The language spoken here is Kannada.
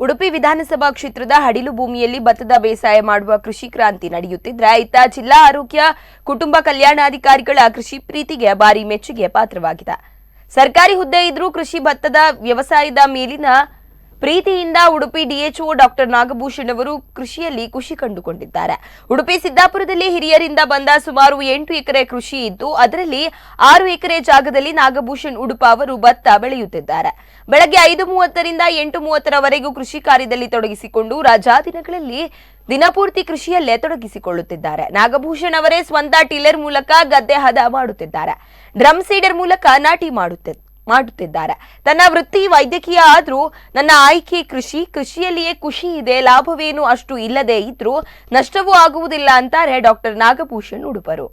ಉಡುಪಿ ವಿಧಾನಸಭಾ ಕ್ಷೇತ್ರದ ಹಡಿಲು ಭೂಮಿಯಲ್ಲಿ ಭತ್ತದ ಬೇಸಾಯ ಮಾಡುವ ಕೃಷಿ ಕ್ರಾಂತಿ ನಡೆಯುತ್ತಿದ್ರೆ ಇತ್ತ ಜಿಲ್ಲಾ ಆರೋಗ್ಯ ಕುಟುಂಬ ಕಲ್ಯಾಣಾಧಿಕಾರಿಗಳ ಕೃಷಿ ಪ್ರೀತಿಗೆ ಭಾರಿ ಮೆಚ್ಚುಗೆ ಪಾತ್ರವಾಗಿದೆ. ಸರ್ಕಾರಿ ಹುದ್ದೆ ಇದ್ರೂ ಕೃಷಿ ಭತ್ತದ ವ್ಯವಸಾಯದ ಮೇಲಿನ ಪ್ರೀತಿಯಿಂದ ಉಡುಪಿ ಡಿಎಚ್ಒ ಡಾಕ್ಟರ್ ನಾಗಭೂಷಣ್ ಅವರು ಕೃಷಿಯಲ್ಲಿ ಖುಷಿ ಕಂಡುಕೊಂಡಿದ್ದಾರೆ. ಉಡುಪಿ ಸಿದ್ದಾಪುರದಲ್ಲಿ ಹಿರಿಯರಿಂದ ಬಂದ ಸುಮಾರು 8 ಎಕರೆ ಕೃಷಿ ಇದ್ದು ಅದರಲ್ಲಿ 6 ಎಕರೆ ಜಾಗದಲ್ಲಿ ನಾಗಭೂಷಣ್ ಉಡುಪ ಅವರು ಭತ್ತ ಬೆಳೆಯುತ್ತಿದ್ದಾರೆ. ಬೆಳಗ್ಗೆ 5:30 ರಿಂದ 8:30 ಕೃಷಿ ಕಾರ್ಯದಲ್ಲಿ ತೊಡಗಿಸಿಕೊಂಡು ರಜಾ ದಿನಗಳಲ್ಲಿ ದಿನಪೂರ್ತಿ ಕೃಷಿಯಲ್ಲೇ ತೊಡಗಿಸಿಕೊಳ್ಳುತ್ತಿದ್ದಾರೆ. ನಾಗಭೂಷಣ್ ಅವರೇ ಸ್ವಂತ ಟಿಲ್ಲರ್ ಮೂಲಕ ಗದ್ದೆ ಹದ ಮಾಡುತ್ತಿದ್ದಾರೆ. ಡ್ರಮ್ ಸೀಡರ್ ಮೂಲಕ ನಾಟಿ ಮಾಡುತ್ತಿದ್ದಾರೆ. ತನ್ನ ವೃತ್ತಿ ವೈದ್ಯಕೀಯ ಆದ್ರೂ ನನ್ನ ಆಯ್ಕೆ ಕೃಷಿಯಲ್ಲಿಯೇ ಖುಷಿ ಇದೆ. ಲಾಭವೇನು ಅಷ್ಟು ಇಲ್ಲದೆ ಇದ್ರೂ ನಷ್ಟವೂ ಆಗುವುದಿಲ್ಲ ಅಂತಾರೆ ಡಾಕ್ಟರ್ ನಾಗಭೂಷಣ್ ಉಡುಪರು.